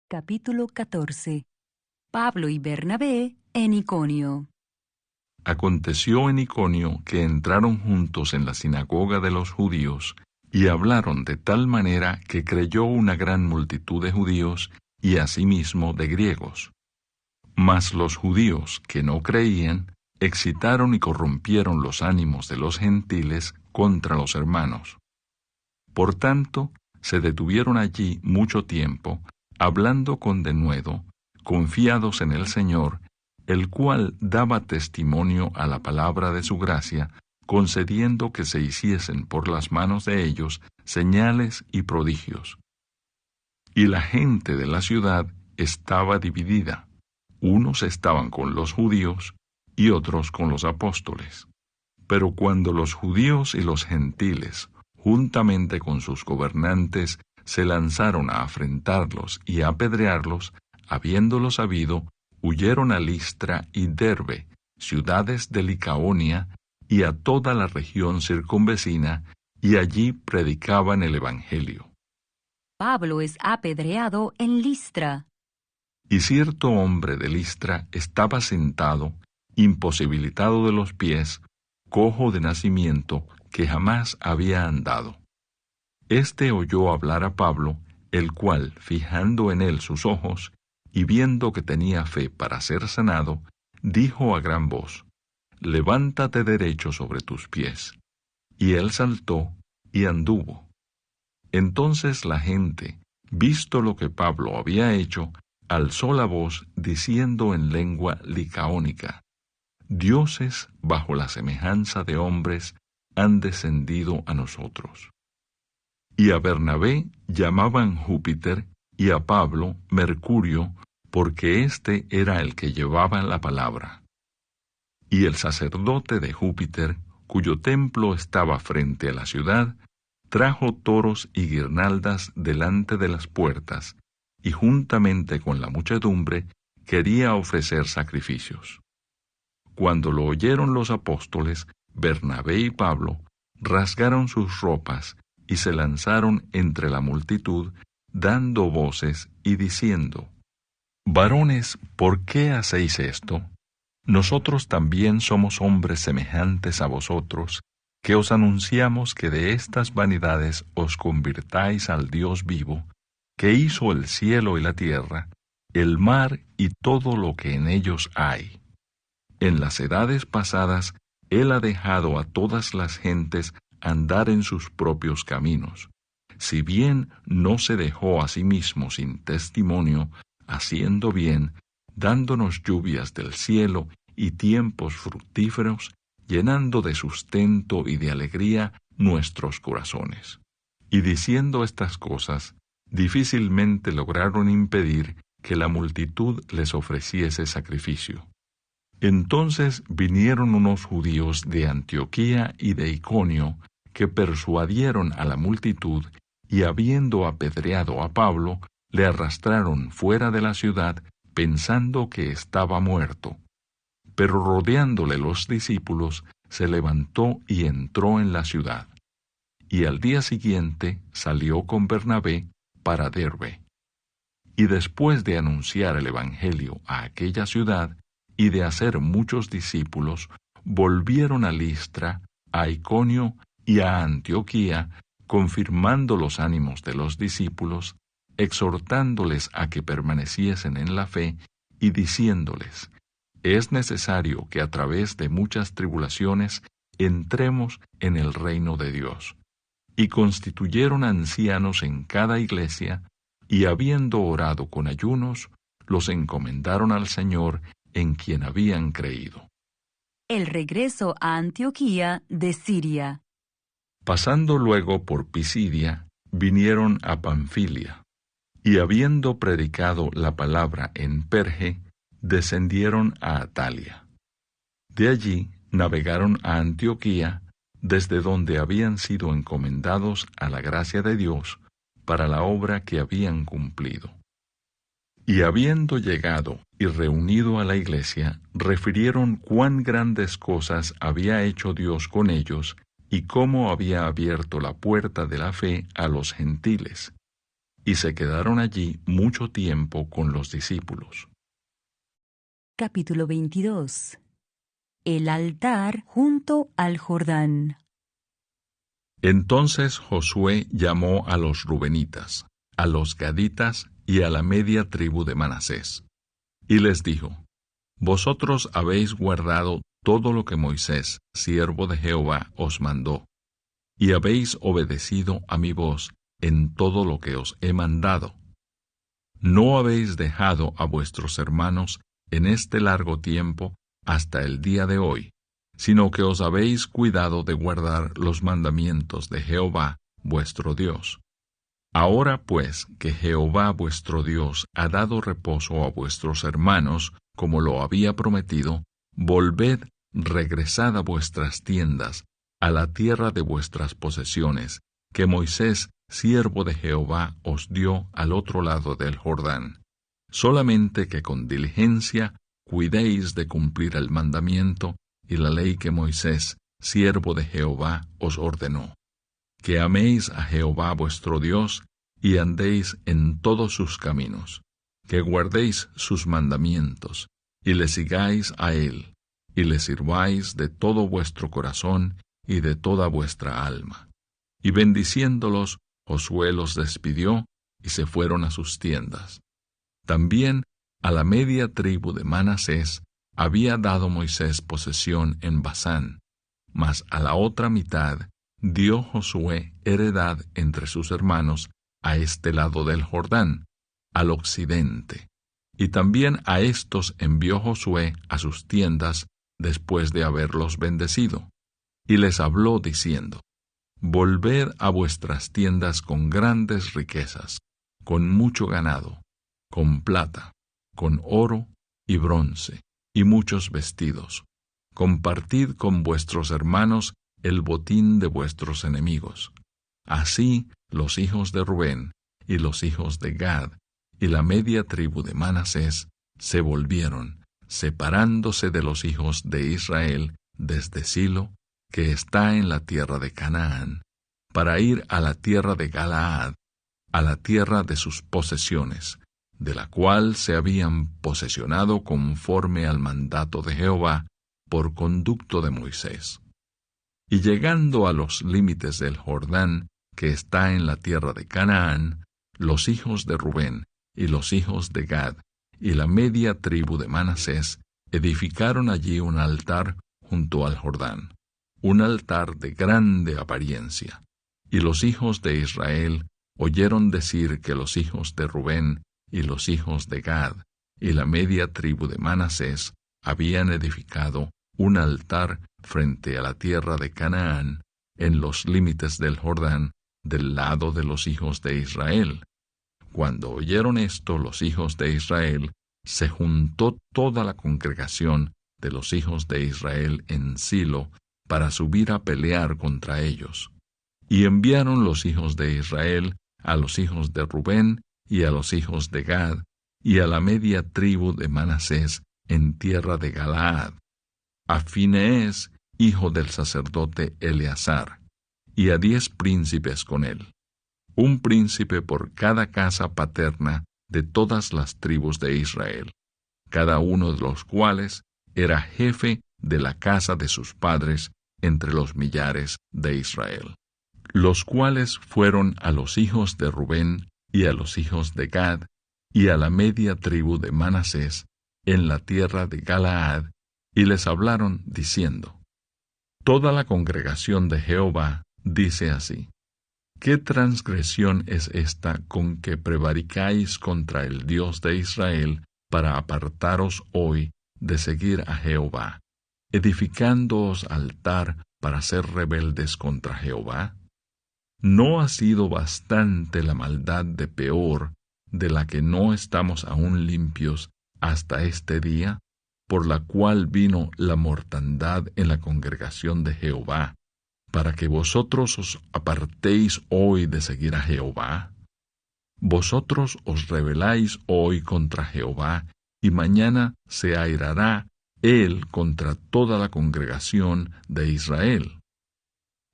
Capítulo 14. Pablo y Bernabé en Iconio. Aconteció en Iconio que entraron juntos en la sinagoga de los judíos y hablaron de tal manera que creyó una gran multitud de judíos y asimismo de griegos. Mas los judíos que no creían excitaron y corrompieron los ánimos de los gentiles contra los hermanos. Por tanto, se detuvieron allí mucho tiempo, hablando con denuedo, confiados en el Señor, el cual daba testimonio a la palabra de su gracia, concediendo que se hiciesen por las manos de ellos señales y prodigios. Y la gente de la ciudad estaba dividida. Unos estaban con los judíos y otros con los apóstoles. Pero cuando los judíos y los gentiles, juntamente con sus gobernantes, se lanzaron a afrentarlos y a apedrearlos, habiéndolo sabido, huyeron a Listra y Derbe, ciudades de Licaonia, y a toda la región circunvecina, y allí predicaban el Evangelio. Pablo es apedreado en Listra. Y cierto hombre de Listra estaba sentado, imposibilitado de los pies, cojo de nacimiento, que jamás había andado. Este oyó hablar a Pablo, el cual, fijando en él sus ojos, y viendo que tenía fe para ser sanado, dijo a gran voz: «Levántate derecho sobre tus pies». Y él saltó y anduvo. Entonces la gente, visto lo que Pablo había hecho, alzó la voz diciendo en lengua licaónica: «Dioses bajo la semejanza de hombres han descendido a nosotros». Y a Bernabé llamaban Júpiter, y a Pablo Mercurio, porque éste era el que llevaba la palabra. Y el sacerdote de Júpiter, cuyo templo estaba frente a la ciudad, trajo toros y guirnaldas delante de las puertas, y juntamente con la muchedumbre quería ofrecer sacrificios. Cuando lo oyeron los apóstoles, Bernabé y Pablo rasgaron sus ropas y se lanzaron entre la multitud, dando voces y diciendo: «Varones, ¿por qué hacéis esto? Nosotros también somos hombres semejantes a vosotros, que os anunciamos que de estas vanidades os convirtáis al Dios vivo, que hizo el cielo y la tierra, el mar y todo lo que en ellos hay. En las edades pasadas, Él ha dejado a todas las gentes andar en sus propios caminos, si bien no se dejó a sí mismo sin testimonio, haciendo bien, dándonos lluvias del cielo y tiempos fructíferos, llenando de sustento y de alegría nuestros corazones». Y diciendo estas cosas, difícilmente lograron impedir que la multitud les ofreciese sacrificio. Entonces vinieron unos judíos de Antioquía y de Iconio, que persuadieron a la multitud, y habiendo apedreado a Pablo, le arrastraron fuera de la ciudad, pensando que estaba muerto. Pero rodeándole los discípulos, se levantó y entró en la ciudad. Y al día siguiente salió con Bernabé para Derbe. Y después de anunciar el Evangelio a aquella ciudad, y de hacer muchos discípulos, volvieron a Listra, a Iconio y a Antioquía, confirmando los ánimos de los discípulos, exhortándoles a que permaneciesen en la fe, y diciéndoles: «Es necesario que a través de muchas tribulaciones entremos en el reino de Dios». Y constituyeron ancianos en cada iglesia, y habiendo orado con ayunos, los encomendaron al Señor, en quien habían creído. El regreso a Antioquía de Siria. Pasando luego por Pisidia, vinieron a Panfilia, y habiendo predicado la palabra en Perge, descendieron a Atalia. De allí navegaron a Antioquía, desde donde habían sido encomendados a la gracia de Dios para la obra que habían cumplido. Y habiendo llegado y reunido a la iglesia, refirieron cuán grandes cosas había hecho Dios con ellos, y cómo había abierto la puerta de la fe a los gentiles. y se quedaron allí mucho tiempo con los discípulos. Capítulo 22. El altar junto al Jordán. Entonces Josué llamó a los rubenitas, a los gaditas y a la media tribu de Manasés, y les dijo: Vosotros habéis guardado todo lo que Moisés, siervo de Jehová, os mandó, y habéis obedecido a mi voz en todo lo que os he mandado. No habéis dejado a vuestros hermanos en este largo tiempo hasta el día de hoy, sino que os habéis cuidado de guardar los mandamientos de Jehová, vuestro Dios. Ahora pues que Jehová vuestro Dios ha dado reposo a vuestros hermanos, como lo había prometido, volved, regresad a vuestras tiendas, a la tierra de vuestras posesiones, que Moisés, siervo de Jehová, os dio al otro lado del Jordán. Solamente que con diligencia cuidéis de cumplir el mandamiento y la ley que Moisés, siervo de Jehová, os ordenó. Que améis a Jehová vuestro Dios y andéis en todos sus caminos, que guardéis sus mandamientos y le sigáis a él, y le sirváis de todo vuestro corazón y de toda vuestra alma. Y bendiciéndolos, Josué los despidió y se fueron a sus tiendas. También a la media tribu de Manasés había dado Moisés posesión en Basán, mas a la otra mitad dio Josué heredad entre sus hermanos a este lado del Jordán, al occidente. Y también a éstos envió Josué a sus tiendas después de haberlos bendecido, y les habló diciendo: Volved a vuestras tiendas con grandes riquezas, con mucho ganado, con plata, con oro y bronce, y muchos vestidos. Compartid con vuestros hermanos el botín de vuestros enemigos. Así los hijos de Rubén y los hijos de Gad y la media tribu de Manasés se volvieron, separándose de los hijos de Israel desde Silo, que está en la tierra de Canaán, para ir a la tierra de Galaad, a la tierra de sus posesiones, de la cual se habían posesionado conforme al mandato de Jehová por conducto de Moisés. Y llegando a los límites del Jordán, que está en la tierra de Canaán, los hijos de Rubén y los hijos de Gad y la media tribu de Manasés edificaron allí un altar junto al Jordán, un altar de grande apariencia. Y los hijos de Israel oyeron decir que los hijos de Rubén y los hijos de Gad y la media tribu de Manasés habían edificado un altar frente a la tierra de Canaán, en los límites del Jordán, del lado de los hijos de Israel. Cuando oyeron esto los hijos de Israel, se juntó toda la congregación de los hijos de Israel en Silo para subir a pelear contra ellos. Y enviaron los hijos de Israel a los hijos de Rubén y a los hijos de Gad y a la media tribu de Manasés en tierra de Galaad, a Finees, hijo del sacerdote Eleazar, y a 10 príncipes con él, un príncipe por cada casa paterna de todas las tribus de Israel, cada uno de los cuales era jefe de la casa de sus padres entre los millares de Israel, los cuales fueron a los hijos de Rubén y a los hijos de Gad y a la media tribu de Manasés en la tierra de Galaad, y les hablaron diciendo: Toda la congregación de Jehová dice así: ¿Qué transgresión es esta con que prevaricáis contra el Dios de Israel para apartaros hoy de seguir a Jehová, edificándoos altar para ser rebeldes contra Jehová? ¿No ha sido bastante la maldad de Peor, de la que no estamos aún limpios hasta este día, por la cual vino la mortandad en la congregación de Jehová, para que vosotros os apartéis hoy de seguir a Jehová? Vosotros os rebeláis hoy contra Jehová, y mañana se airará él contra toda la congregación de Israel.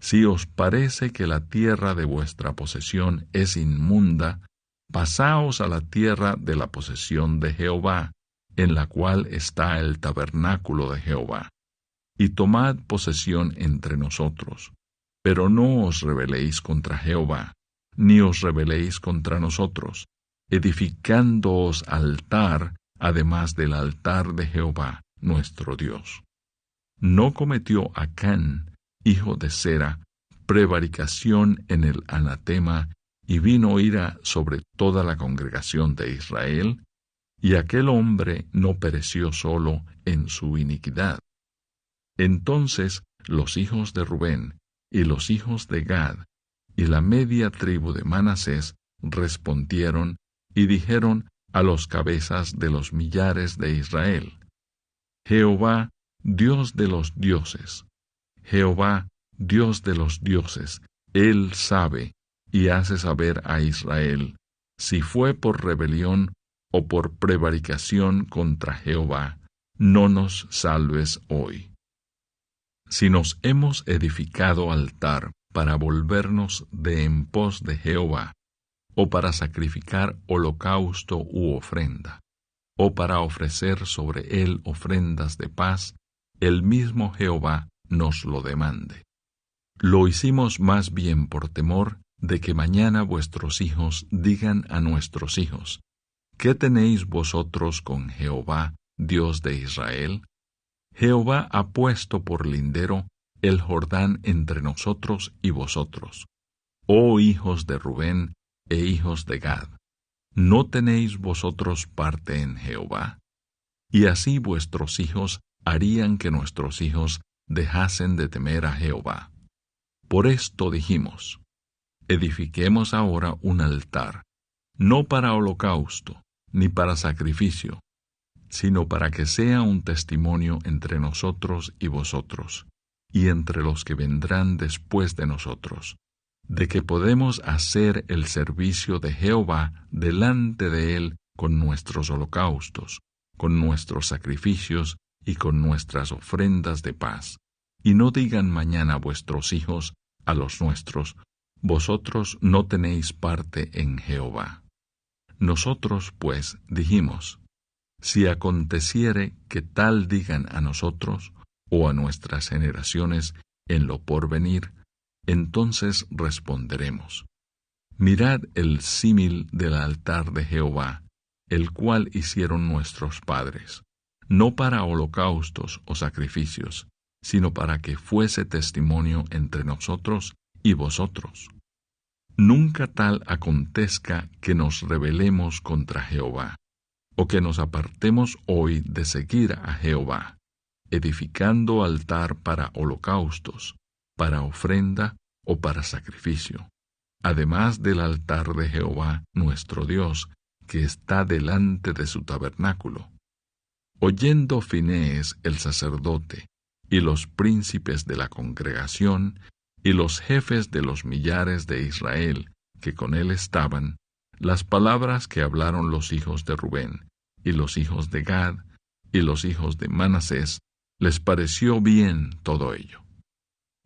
Si os parece que la tierra de vuestra posesión es inmunda, pasaos a la tierra de la posesión de Jehová, en la cual está el tabernáculo de Jehová, y tomad posesión entre nosotros. Pero no os rebeléis contra Jehová, ni os rebeléis contra nosotros, edificándoos altar, además del altar de Jehová, nuestro Dios. ¿No cometió Acán, hijo de Zera, prevaricación en el anatema, y vino ira sobre toda la congregación de Israel? Y aquel hombre no pereció solo en su iniquidad. Entonces los hijos de Rubén y los hijos de Gad y la media tribu de Manasés respondieron y dijeron a los cabezas de los millares de Israel: Jehová, Dios de los dioses, Jehová, Dios de los dioses, Él sabe y hace saber a Israel si fue por rebelión o por prevaricación contra Jehová. No nos salves hoy. Si nos hemos edificado altar para volvernos de en pos de Jehová, o para sacrificar holocausto u ofrenda, o para ofrecer sobre él ofrendas de paz, el mismo Jehová nos lo demande. Lo hicimos más bien por temor de que mañana vuestros hijos digan a nuestros hijos: ¿qué tenéis vosotros con Jehová, Dios de Israel? Jehová ha puesto por lindero el Jordán entre nosotros y vosotros. Oh hijos de Rubén e hijos de Gad, ¿no tenéis vosotros parte en Jehová? Y así vuestros hijos harían que nuestros hijos dejasen de temer a Jehová. Por esto dijimos: edifiquemos ahora un altar, no para holocausto, ni para sacrificio, sino para que sea un testimonio entre nosotros y vosotros, y entre los que vendrán después de nosotros, de que podemos hacer el servicio de Jehová delante de él con nuestros holocaustos, con nuestros sacrificios y con nuestras ofrendas de paz. Y no digan mañana vuestros hijos a los nuestros: vosotros no tenéis parte en Jehová. Nosotros, pues, dijimos: si aconteciere que tal digan a nosotros o a nuestras generaciones en lo porvenir, entonces responderemos: mirad el símil del altar de Jehová, el cual hicieron nuestros padres, no para holocaustos o sacrificios, sino para que fuese testimonio entre nosotros y vosotros. Nunca tal acontezca que nos rebelemos contra Jehová, o que nos apartemos hoy de seguir a Jehová, edificando altar para holocaustos, para ofrenda o para sacrificio, además del altar de Jehová nuestro Dios, que está delante de su tabernáculo. Oyendo Finees el sacerdote, y los príncipes de la congregación, y los jefes de los millares de Israel, que con él estaban, las palabras que hablaron los hijos de Rubén, y los hijos de Gad, y los hijos de Manasés, les pareció bien todo ello.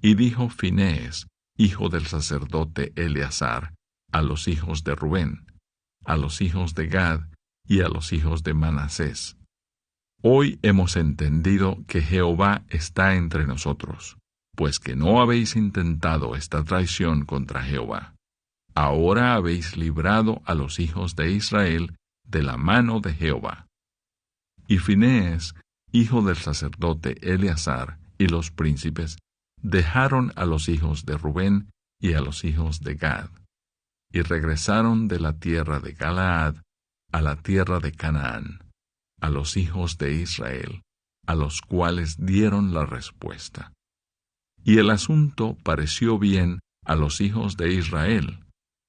Y dijo Finees, hijo del sacerdote Eleazar, a los hijos de Rubén, a los hijos de Gad y a los hijos de Manasés: hoy hemos entendido que Jehová está entre nosotros, pues que no habéis intentado esta traición contra Jehová. Ahora habéis librado a los hijos de Israel de la mano de Jehová. Y Finees, hijo del sacerdote Eleazar, y los príncipes dejaron a los hijos de Rubén y a los hijos de Gad, y regresaron de la tierra de Galaad a la tierra de Canaán, a los hijos de Israel, a los cuales dieron la respuesta. Y el asunto pareció bien a los hijos de Israel,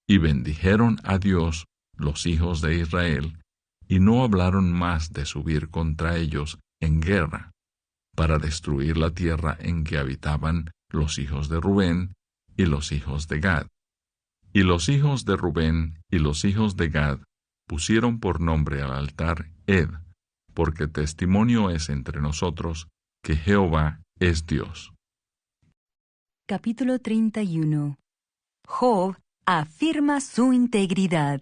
y bendijeron a Dios los hijos de Israel, y no hablaron más de subir contra ellos en guerra, para destruir la tierra en que habitaban los hijos de Rubén y los hijos de Gad. Y los hijos de Rubén y los hijos de Gad pusieron por nombre al altar Ed, porque testimonio es entre nosotros que Jehová es Dios. Capítulo 31. Job afirma su integridad.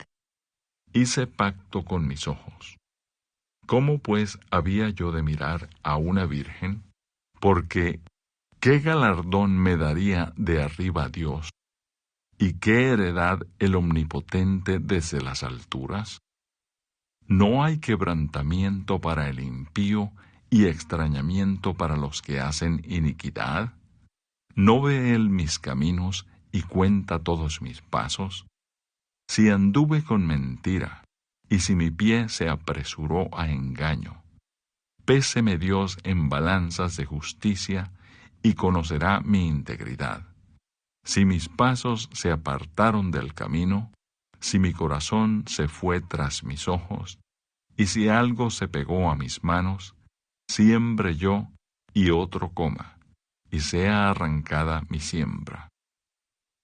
Hice pacto con mis ojos. ¿Cómo pues había yo de mirar a una virgen? Porque ¿qué galardón me daría de arriba Dios? ¿Y qué heredad el Omnipotente desde las alturas? ¿No hay quebrantamiento para el impío y extrañamiento para los que hacen iniquidad? ¿No ve él mis caminos y cuenta todos mis pasos? Si anduve con mentira, y si mi pie se apresuró a engaño, péseme Dios en balanzas de justicia, y conocerá mi integridad. Si mis pasos se apartaron del camino, si mi corazón se fue tras mis ojos, y si algo se pegó a mis manos, siembre yo y otro coma, y sea arrancada mi siembra.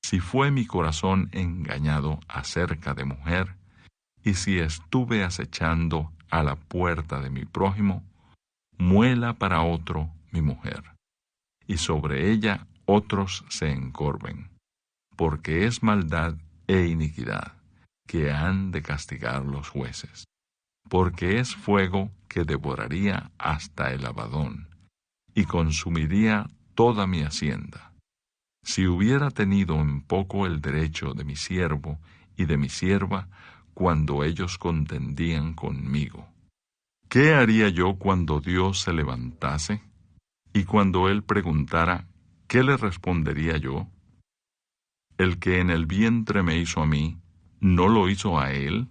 Si fue mi corazón engañado acerca de mujer, y si estuve acechando a la puerta de mi prójimo, muela para otro mi mujer, y sobre ella otros se encorven, porque es maldad e iniquidad que han de castigar los jueces, porque es fuego que devoraría hasta el Abadón, y consumiría toda mi hacienda. Si hubiera tenido en poco el derecho de mi siervo y de mi sierva cuando ellos contendían conmigo, ¿qué haría yo cuando Dios se levantase? Y cuando Él preguntara, ¿qué le respondería yo? El que en el vientre me hizo a mí, ¿no lo hizo a Él?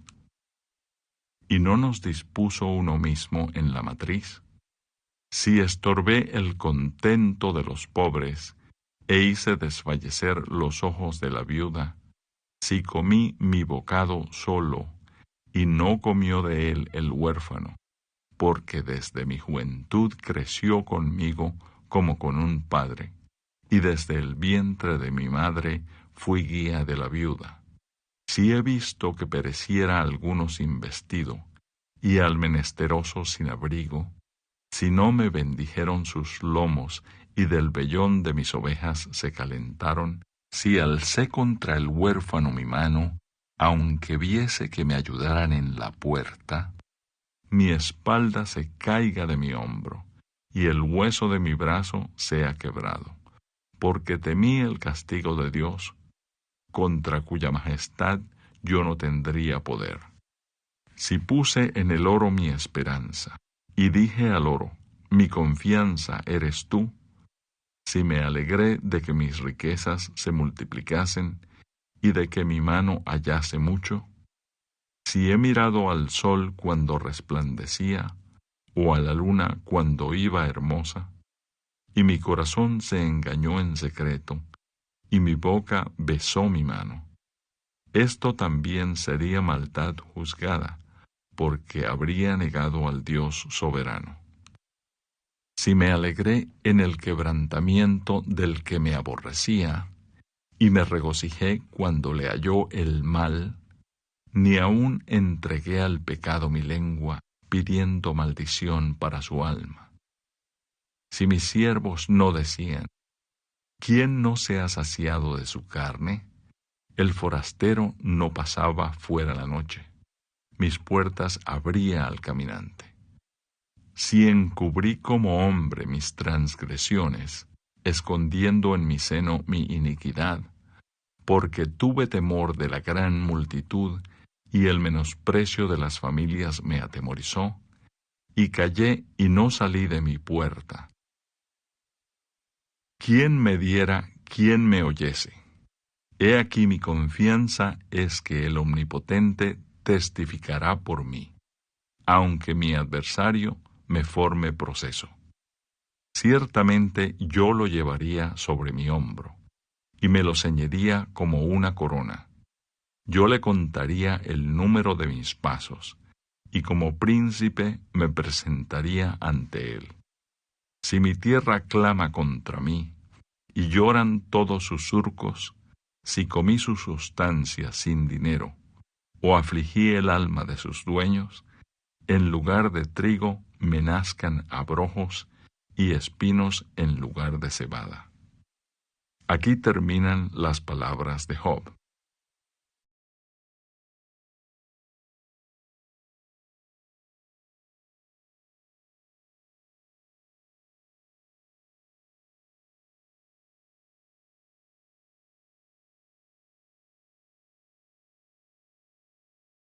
¿Y no nos dispuso uno mismo en la matriz? Si estorbé el contento de los pobres, e hice desfallecer los ojos de la viuda, si comí mi bocado solo, y no comió de él el huérfano, porque desde mi juventud creció conmigo como con un padre, y desde el vientre de mi madre fui guía de la viuda. Si he visto que pereciera alguno sin vestido, y al menesteroso sin abrigo, si no me bendijeron sus lomos, y del vellón de mis ovejas se calentaron, si alcé contra el huérfano mi mano, aunque viese que me ayudaran en la puerta, mi espalda se caiga de mi hombro, y el hueso de mi brazo sea quebrado, porque temí el castigo de Dios, contra cuya majestad yo no tendría poder. Si puse en el oro mi esperanza, y dije al oro, mi confianza eres tú, si me alegré de que mis riquezas se multiplicasen, y de que mi mano hallase mucho, si he mirado al sol cuando resplandecía, o a la luna cuando iba hermosa, y mi corazón se engañó en secreto, y mi boca besó mi mano, esto también sería maldad juzgada, porque habría negado al Dios soberano. Si me alegré en el quebrantamiento del que me aborrecía, y me regocijé cuando le halló el mal, ni aun entregué al pecado mi lengua, pidiendo maldición para su alma. Si mis siervos no decían, ¿quién no se ha saciado de su carne? El forastero no pasaba fuera la noche, mis puertas abría al caminante. Si encubrí como hombre mis transgresiones, escondiendo en mi seno mi iniquidad, porque tuve temor de la gran multitud, y el menosprecio de las familias me atemorizó, y callé y no salí de mi puerta. ¿Quién me diera, quién me oyese? He aquí mi confianza es que el Omnipotente testificará por mí, aunque mi adversario me forme proceso. Ciertamente yo lo llevaría sobre mi hombro, y me lo ceñiría como una corona. Yo le contaría el número de mis pasos, y como príncipe me presentaría ante él. Si mi tierra clama contra mí, y lloran todos sus surcos, si comí su sustancia sin dinero, o afligí el alma de sus dueños, en lugar de trigo me nazcan abrojos y espinos en lugar de cebada. Aquí terminan las palabras de Job.